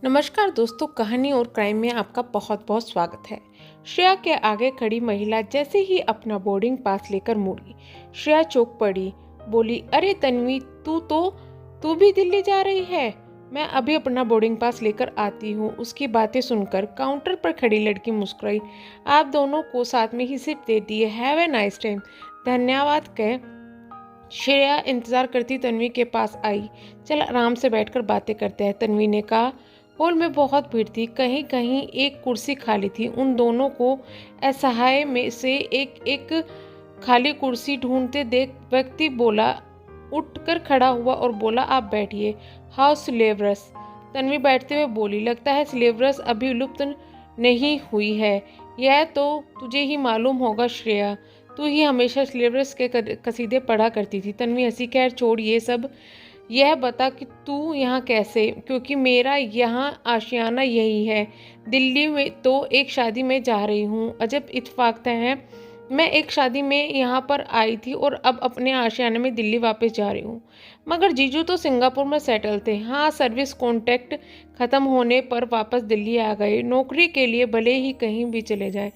नमस्कार दोस्तों, कहानी और क्राइम में आपका बहुत बहुत स्वागत है। श्रेया के आगे खड़ी महिला जैसे ही अपना बोर्डिंग पास लेकर मुड़ी, श्रेया चौंक पड़ी। बोली, अरे तन्वी, तू भी दिल्ली जा रही है? मैं अभी अपना बोर्डिंग पास लेकर आती हूँ। उसकी बातें सुनकर काउंटर पर खड़ी लड़की मुस्कुराई। आप दोनों को साथ में ही सीट दे दी है। Have a nice time. धन्यवाद कह श्रेया इंतजार करती तन्वी के पास आई। चल आराम से बैठकर बातें करते हैं, तन्वी ने कहा। हॉल में बहुत भीड़ थी, कहीं कहीं एक कुर्सी खाली थी। उन दोनों को असहाय में से एक एक खाली कुर्सी ढूंढते देख व्यक्ति बोला, उठकर खड़ा हुआ और बोला, आप बैठिए। How syllabus? तन्वी बैठते हुए बोली, लगता है सिलेबस अभी लुप्त नहीं हुई है। यह तो तुझे ही मालूम होगा श्रेया, तू ही हमेशा सिलेबस के कसीदे पढ़ा करती थी। तन्वी हंसी। खैर छोड़ ये सब, यह बता कि तू यहाँ कैसे? क्योंकि मेरा यहाँ आशियाना यही है। दिल्ली में तो एक शादी में जा रही हूँ। अजब इत्तेफाक है, मैं एक शादी में यहाँ पर आई थी और अब अपने आशियाने में दिल्ली वापस जा रही हूँ। मगर जीजू तो सिंगापुर में सेटल थे। हाँ, सर्विस कॉन्ट्रैक्ट ख़त्म होने पर वापस दिल्ली आ गए। नौकरी के लिए भले ही कहीं भी चले जाए,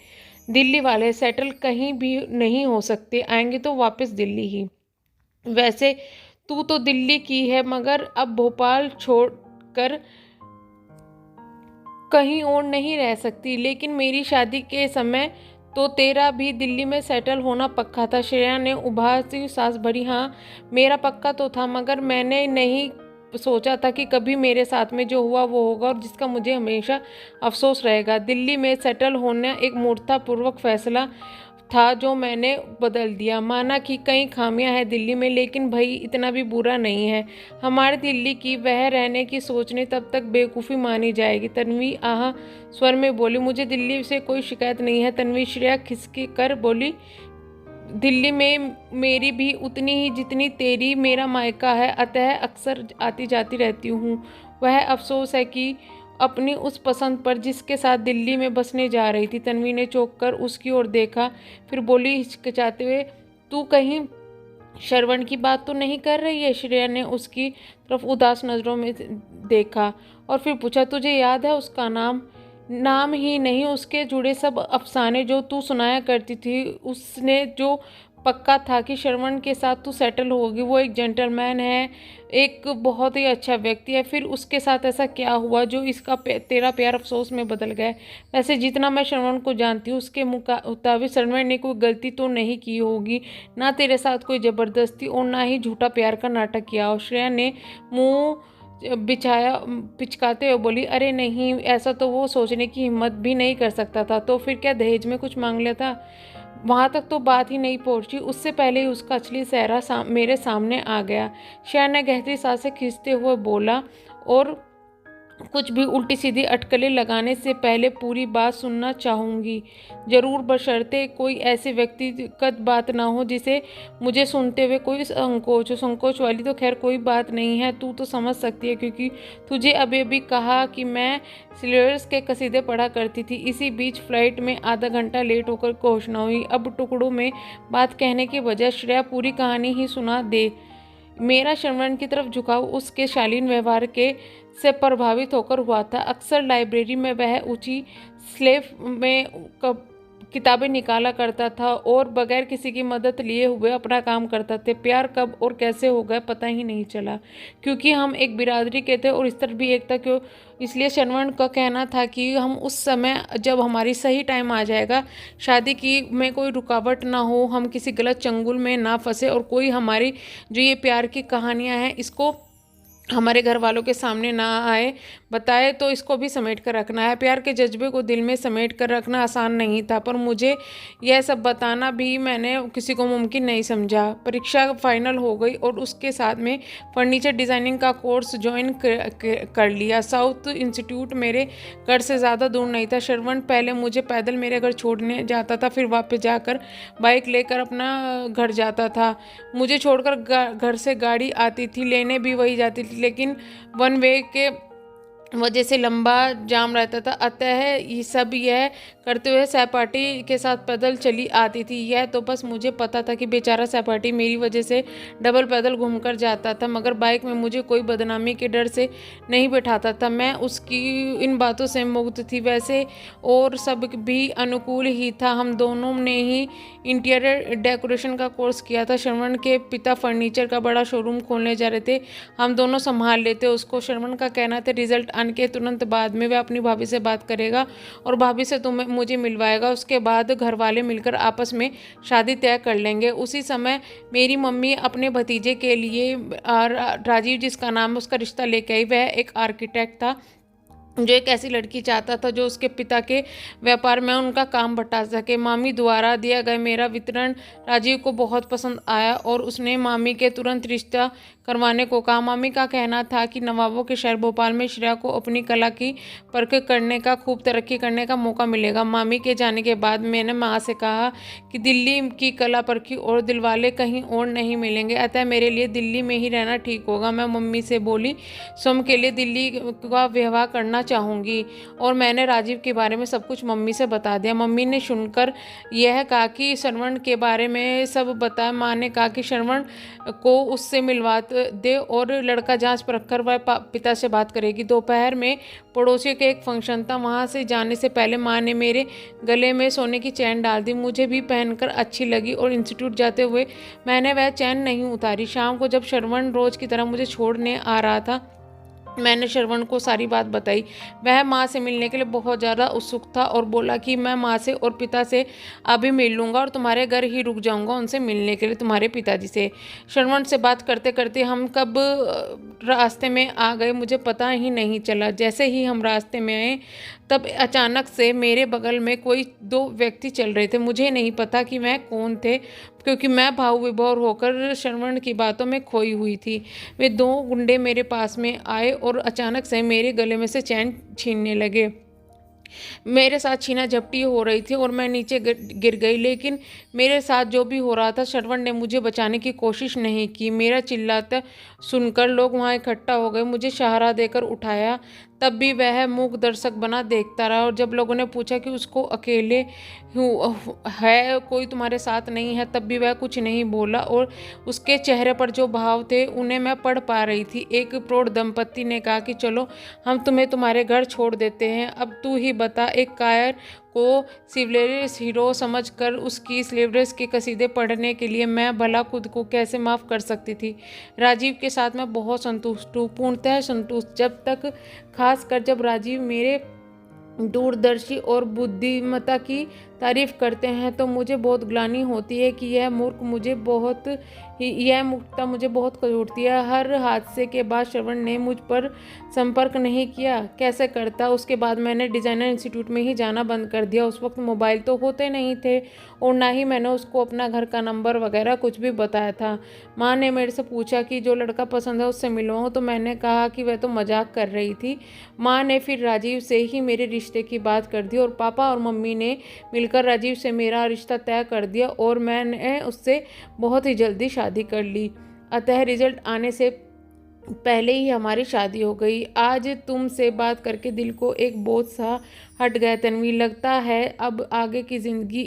दिल्ली वाले सेटल कहीं भी नहीं हो सकते, आएंगे तो वापस दिल्ली ही। वैसे तू तो दिल्ली की है, मगर अब भोपाल छोड़कर कहीं और नहीं रह सकती। लेकिन मेरी शादी के समय तो तेरा भी दिल्ली में सेटल होना पक्का था। श्रेया ने उबासी सांस भरी। हाँ, मेरा पक्का तो था, मगर मैंने नहीं सोचा था कि कभी मेरे साथ में जो हुआ वो होगा और जिसका मुझे हमेशा अफसोस रहेगा। दिल्ली में सेटल होना एक मूर्खतापूर्वक फैसला था जो मैंने बदल दिया। माना कि कई खामियां हैं दिल्ली में, लेकिन भाई इतना भी बुरा नहीं है। हमारे दिल्ली की वह रहने की सोचने तब तक बेवकूफ़ी मानी जाएगी। तन्वी आह स्वर में बोली, मुझे दिल्ली से कोई शिकायत नहीं है। तन्वी। श्रेया खिसकी कर बोली, दिल्ली में मेरी भी उतनी ही जितनी तेरी मेरा मायका है, अतः अक्सर आती जाती रहती हूँ। वह अफसोस है कि अपनी उस पसंद पर जिसके साथ दिल्ली में बसने जा रही थी। तन्वी ने चौंक कर उसकी ओर देखा, फिर बोली हिचकिचाते हुए, तू कहीं श्रवण की बात तो नहीं कर रही है? श्रेया ने उसकी तरफ उदास नज़रों में देखा और फिर पूछा, तुझे याद है उसका नाम? नाम ही नहीं, उसके जुड़े सब अफसाने जो तू सुनाया करती थी। उसने जो पक्का था कि श्रवण के साथ तू सेटल होगी। वो एक जेंटलमैन है, एक बहुत ही अच्छा व्यक्ति है। फिर उसके साथ ऐसा क्या हुआ जो इसका तेरा प्यार अफसोस में बदल गया? वैसे जितना मैं श्रवण को जानती हूँ, उसके मुताबिक श्रवण ने कोई गलती तो नहीं की होगी, ना तेरे साथ कोई ज़बरदस्ती और ना ही झूठा प्यार का नाटक किया हो। श्रेया ने मुँह पिचकाते हुए बोली, अरे नहीं, ऐसा तो वो सोचने की हिम्मत भी नहीं कर सकता था। तो फिर क्या दहेज में कुछ मांग लिया था? वहां तक तो बात ही नहीं पहुंची, उससे पहले ही उसका असली चेहरा मेरे सामने आ गया। श्रेया ने गहरी सांसें खींचते हुए बोला, और कुछ भी उल्टी सीधी अटकलें लगाने से पहले पूरी बात सुनना चाहूँगी, ज़रूर, बशर्ते कोई ऐसे व्यक्तिगत बात ना हो जिसे मुझे सुनते हुए कोई संकोच हो। संकोच वाली तो खैर कोई बात नहीं है, तू तो समझ सकती है, क्योंकि तुझे अभी अभी कहा कि मैं सिलेबस के कसीदे पढ़ा करती थी। इसी बीच फ्लाइट में आधा घंटा लेट होकर घोषणा हुई। अब टुकड़ों में बात कहने के बजाय श्रेया पूरी कहानी ही सुना दे। मेरा श्रवण की तरफ झुकाव उसके शालीन व्यवहार के से प्रभावित होकर हुआ था। अक्सर लाइब्रेरी में वह ऊंची स्लेफ में किताबें निकाला करता था और बगैर किसी की मदद लिए हुए अपना काम करता था। प्यार कब और कैसे हो गया पता ही नहीं चला, क्योंकि हम एक बिरादरी के थे और स्तर भी एक था। क्यों? इसलिए श्रवण का कहना था कि हम उस समय जब हमारी सही टाइम आ जाएगा, शादी की में कोई रुकावट ना हो, हम किसी गलत चंगुल में ना फंसे और कोई हमारी जो ये प्यार की कहानियाँ हैं इसको हमारे घर वालों के सामने ना आए। बताए तो इसको भी समेट कर रखना है। प्यार के जज्बे को दिल में समेट कर रखना आसान नहीं था, पर मुझे यह सब बताना भी मैंने किसी को मुमकिन नहीं समझा। परीक्षा फाइनल हो गई और उसके साथ में फर्नीचर डिज़ाइनिंग का कोर्स ज्वाइन कर लिया। साउथ इंस्टीट्यूट मेरे घर से ज़्यादा दूर नहीं था। श्रवण पहले मुझे पैदल मेरे घर छोड़ने जाता था, फिर वापस जाकर बाइक लेकर अपना घर जाता था। मुझे छोड़कर घर से गाड़ी आती थी, लेने भी वही जाती थी, लेकिन वन वे के वजह से लंबा जाम रहता था। अतः ये सब यह करते हुए सहपाठी के साथ पैदल चली आती थी। यह तो बस मुझे पता था कि बेचारा सहपाठी मेरी वजह से डबल पैदल घूमकर जाता था, मगर बाइक में मुझे कोई बदनामी के डर से नहीं बैठाता था। मैं उसकी इन बातों से मुग्ध थी। वैसे और सब भी अनुकूल ही था। हम दोनों ने ही इंटीरियर डेकोरेशन का कोर्स किया था। श्रवण के पिता फर्नीचर का बड़ा शोरूम खोलने जा रहे थे। हम दोनों संभाल लेते उसको। श्रवण का कहना था रिजल्ट आने के तुरंत बाद में वह अपनी भाभी से बात करेगा और भाभी से तुम्हें मुझे मिलवाएगा। उसके बाद घर वाले मिलकर आपस में शादी तय कर लेंगे। उसी समय मेरी मम्मी अपने भतीजे के लिए राजीव जिसका नाम है उसका रिश्ता लेके आई। वह एक आर्किटेक्ट था जो एक ऐसी लड़की चाहता था जो उसके पिता के व्यापार में उनका काम बटा सके। मामी द्वारा दिया गया मेरा वितरण राजीव को बहुत पसंद आया और उसने मामी के तुरंत रिश्ता करवाने को कहा। मामी का कहना था कि नवाबों के शहर भोपाल में श्रेया को अपनी कला की परख करने का, खूब तरक्की करने का मौका मिलेगा। मामी के जाने के बाद मैंने माँ से कहा कि दिल्ली की कला परखी और दिलवाले कहीं और नहीं मिलेंगे, अतः मेरे लिए दिल्ली में ही रहना ठीक होगा। मैं मम्मी से बोली स्वयं के लिए दिल्ली का विवाह करना चाहूँगी और मैंने राजीव के बारे में सब कुछ मम्मी से बता दिया। मम्मी ने सुनकर यह कहा कि श्रवण के बारे में सब बताया। माँ ने कहा कि श्रवण को उससे मिलवा दे और लड़का जांच परख कर वह पिता से बात करेगी। दोपहर में पड़ोसियों के एक फंक्शन था, वहाँ से जाने से पहले माँ ने मेरे गले में सोने की चैन डाल दी। मुझे भी पहनकर अच्छी लगी और इंस्टीट्यूट जाते हुए मैंने वह चैन नहीं उतारी। शाम को जब श्रवण रोज की तरह मुझे छोड़ने आ रहा था मैंने श्रवण को सारी बात बताई। वह माँ से मिलने के लिए बहुत ज़्यादा उत्सुक था और बोला कि मैं माँ से और पिता से अभी मिल लूँगा और तुम्हारे घर ही रुक जाऊँगा उनसे मिलने के लिए, तुम्हारे पिताजी से। श्रवण से बात करते करते हम कब रास्ते में आ गए मुझे पता ही नहीं चला। जैसे ही हम रास्ते में आए तब अचानक से मेरे बगल में कोई दो व्यक्ति चल रहे थे। मुझे नहीं पता कि वह कौन थे क्योंकि मैं भाव विभोर होकर श्रवण की बातों में खोई हुई थी। वे दो गुंडे मेरे पास में आए और अचानक से मेरे गले में से चैन छीनने लगे। मेरे साथ छीना झपटी हो रही थी और मैं नीचे गिर गई, लेकिन मेरे साथ जो भी हो रहा था श्रवण ने मुझे बचाने की कोशिश नहीं की। मेरा चिल्लाता सुनकर लोग वहाँ इकट्ठा हो गए, मुझे सहारा देकर उठाया। तब भी वह मूक दर्शक बना देखता रहा और जब लोगों ने पूछा कि उसको अकेले है, कोई तुम्हारे साथ नहीं है, तब भी वह कुछ नहीं बोला और उसके चेहरे पर जो भाव थे उन्हें मैं पढ़ पा रही थी। एक प्रौढ़ दंपत्ति ने कहा कि चलो हम तुम्हें तुम्हारे घर छोड़ देते हैं, अब तू ही बता। एक कायर को सिविलियस हीरो समझकर उसकी स्लीवलेस के कसीदे पढ़ने के लिए मैं भला खुद को कैसे माफ़ कर सकती थी। राजीव के साथ मैं बहुत संतुष्ट हूँ, पूर्णतः संतुष्ट, जब तक खासकर जब राजीव मेरे दूरदर्शी और बुद्धिमत्ता की तारीफ करते हैं तो मुझे बहुत ग्लानि होती है कि यह मूर्खता मुझे बहुत कचोटती है। हर हादसे के बाद श्रवण ने मुझ पर संपर्क नहीं किया, कैसे करता। उसके बाद मैंने डिज़ाइनर इंस्टीट्यूट में ही जाना बंद कर दिया। उस वक्त मोबाइल तो होते नहीं थे और ना ही मैंने उसको अपना घर का नंबर वगैरह कुछ भी बताया था। माँ ने मेरे से पूछा कि जो लड़का पसंद है उससे मिलवाऊँ, तो मैंने कहा कि वह तो मजाक कर रही थी। माँ ने फिर राजीव से ही मेरे रिश्ते की बात कर दी और पापा और मम्मी ने मिलकर राजीव से मेरा रिश्ता तय कर दिया और मैंने उससे बहुत ही जल्दी शादी कर ली। अतः रिजल्ट आने से पहले ही हमारी शादी हो गई। आज तुमसे बात करके दिल को एक बोझ सा हट गया तन्वी। लगता है अब आगे की ज़िंदगी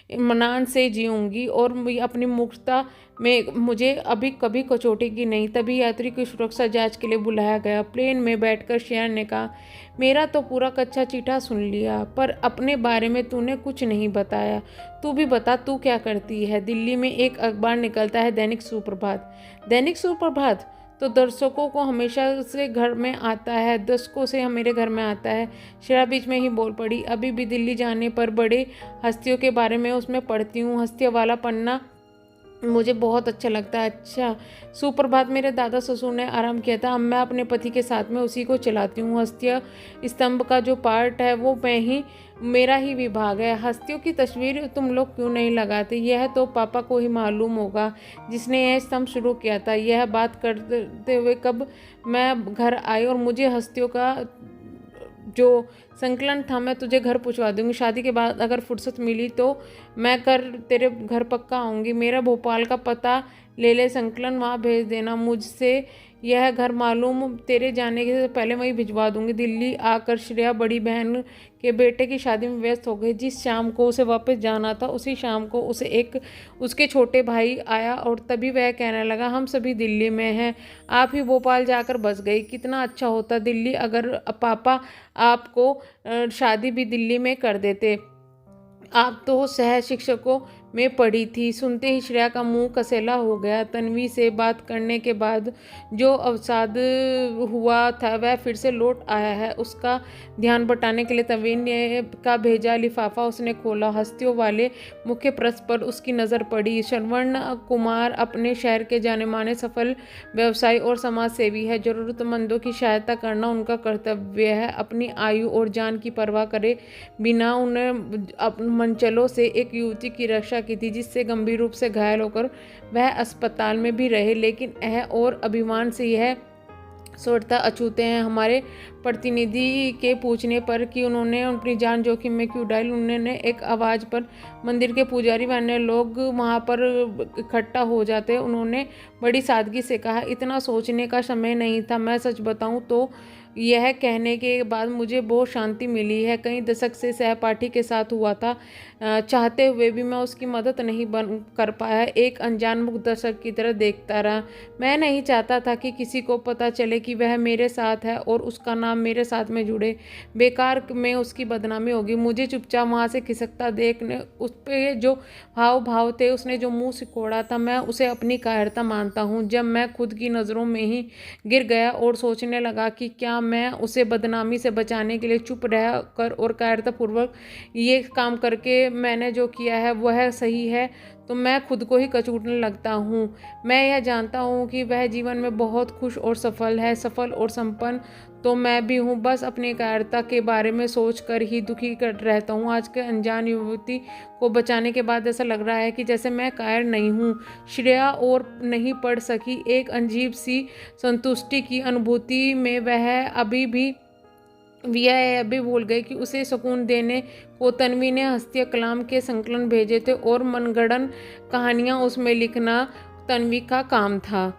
इत्मीनान से जीऊँगी और अपनी मुक्तता में मुझे अभी कभी कचोटेगी नहीं। तभी यात्री की सुरक्षा जांच के लिए बुलाया गया। प्लेन में बैठकर शेयर ने कहा, मेरा तो पूरा कच्चा चिट्ठा सुन लिया, पर अपने बारे में तूने कुछ नहीं बताया। तू भी बता, तू क्या करती है। दिल्ली में एक अखबार निकलता है, दैनिक सुप्रभात। दैनिक सुप्रभात तो दर्शकों को हमेशा से घर में आता है, दशकों से मेरे घर में आता है। शेरा बीच में ही बोल पड़ी, अभी भी दिल्ली जाने पर बड़े हस्तियों के बारे में उसमें पढ़ती हूँ। हस्तियों वाला पन्ना मुझे बहुत अच्छा लगता है। अच्छा, सुप्रभात मेरे दादा ससुर ने आराम किया था, अब मैं अपने पति के साथ में उसी को चलाती हूँ। हस्तियाँ स्तंभ का जो पार्ट है वो मेरा ही विभाग है। हस्तियों की तस्वीर तुम लोग क्यों नहीं लगाते। यह तो पापा को ही मालूम होगा जिसने यह स्तंभ शुरू किया था। यह बात करते हुए कब मैं घर आई और मुझे हस्तियों का जो संकलन था मैं तुझे घर पहुंचवा दूंगी। शादी के बाद अगर फुर्सत मिली तो मैं तेरे घर पक्का आऊँगी। मेरा भोपाल का पता ले ले, संकलन वहाँ भेज देना। मुझसे यह घर मालूम तेरे जाने से पहले वहीं भिजवा दूंगी। दिल्ली आकर श्रेया बड़ी बहन के बेटे की शादी में व्यस्त हो गई। जिस शाम को उसे वापस जाना था उसी शाम को उसके छोटे भाई आया और तभी वह कहने लगा, हम सभी दिल्ली में हैं, आप ही भोपाल जाकर बस गई। कितना अच्छा होता दिल्ली, अगर पापा आपको शादी भी दिल्ली में कर देते। आप तो सह शिक्षकों में पढ़ी थी। सुनते ही श्रेया का मुंह कसेला हो गया। तन्वी से बात करने के बाद जो अवसाद हुआ था वह फिर से लौट आया है। उसका ध्यान बटाने के लिए तन्वी ने का भेजा लिफाफा उसने खोला। हस्तियों वाले मुख्य पृष्ठ पर उसकी नज़र पड़ी। श्रवण कुमार अपने शहर के जाने माने सफल व्यवसायी और समाज सेवी है। ज़रूरतमंदों की सहायता करना उनका कर्तव्य है। अपनी आयु और जान की परवाह करे बिना उन्हें मनचलों से एक युवती की रक्षा की थी, जिससे गंभीर रूप से घायल होकर वह अस्पताल में भी रहे। लेकिन और अभिमान से यह स्वरता अछूते हैं। हमारे प्रतिनिधि के पूछने पर कि उन्होंने अपनी जान जोखिम में क्यों डाली, उन्होंने एक आवाज़ पर मंदिर के पुजारी व अन्य लोग वहाँ पर इकट्ठा हो जाते, उन्होंने बड़ी सादगी से कहा, इतना सोचने का समय नहीं था। मैं सच बताऊं तो यह कहने के बाद मुझे बहुत शांति मिली है। कई दशक से सहपाठी के साथ हुआ था, चाहते हुए भी मैं उसकी मदद नहीं कर पाया। एक अनजान मुक्त दर्शक की तरह देखता रहा। मैं नहीं चाहता था कि किसी को पता चले कि वह मेरे साथ है और उसका नाम मेरे साथ में जुड़े। बेकार में उसकी बदनामी होगी। मुझे चुपचाप वहाँ से खिसकता देखने उस पर जो भाव थे, उसने जो मुंह सिकोड़ा था, मैं उसे अपनी कायरता मानता हूँ। जब मैं खुद की नज़रों में ही गिर गया और सोचने लगा कि क्या मैं उसे बदनामी से बचाने के लिए चुप रह कर और कायरतापूर्वक ये काम करके मैंने जो किया है वह सही है, तो मैं खुद को ही कचूटने लगता हूँ। मैं यह जानता हूँ कि वह जीवन में बहुत खुश और सफल है, सफल और संपन्न तो मैं भी हूँ। बस अपनी कायरता के बारे में सोच कर ही दुखी कर रहता हूँ। आज के अनजान युवती को बचाने के बाद ऐसा लग रहा है कि जैसे मैं कायर नहीं हूँ। श्रेया और नहीं पढ़ सकी। एक अजीब सी संतुष्टि की अनुभूति में वह अभी भूल गई कि उसे सुकून देने को तन्वी ने हस्तिया कलाम के संकलन भेजे थे और मनगढ़ंत कहानियाँ उसमें लिखना तन्वी का काम था।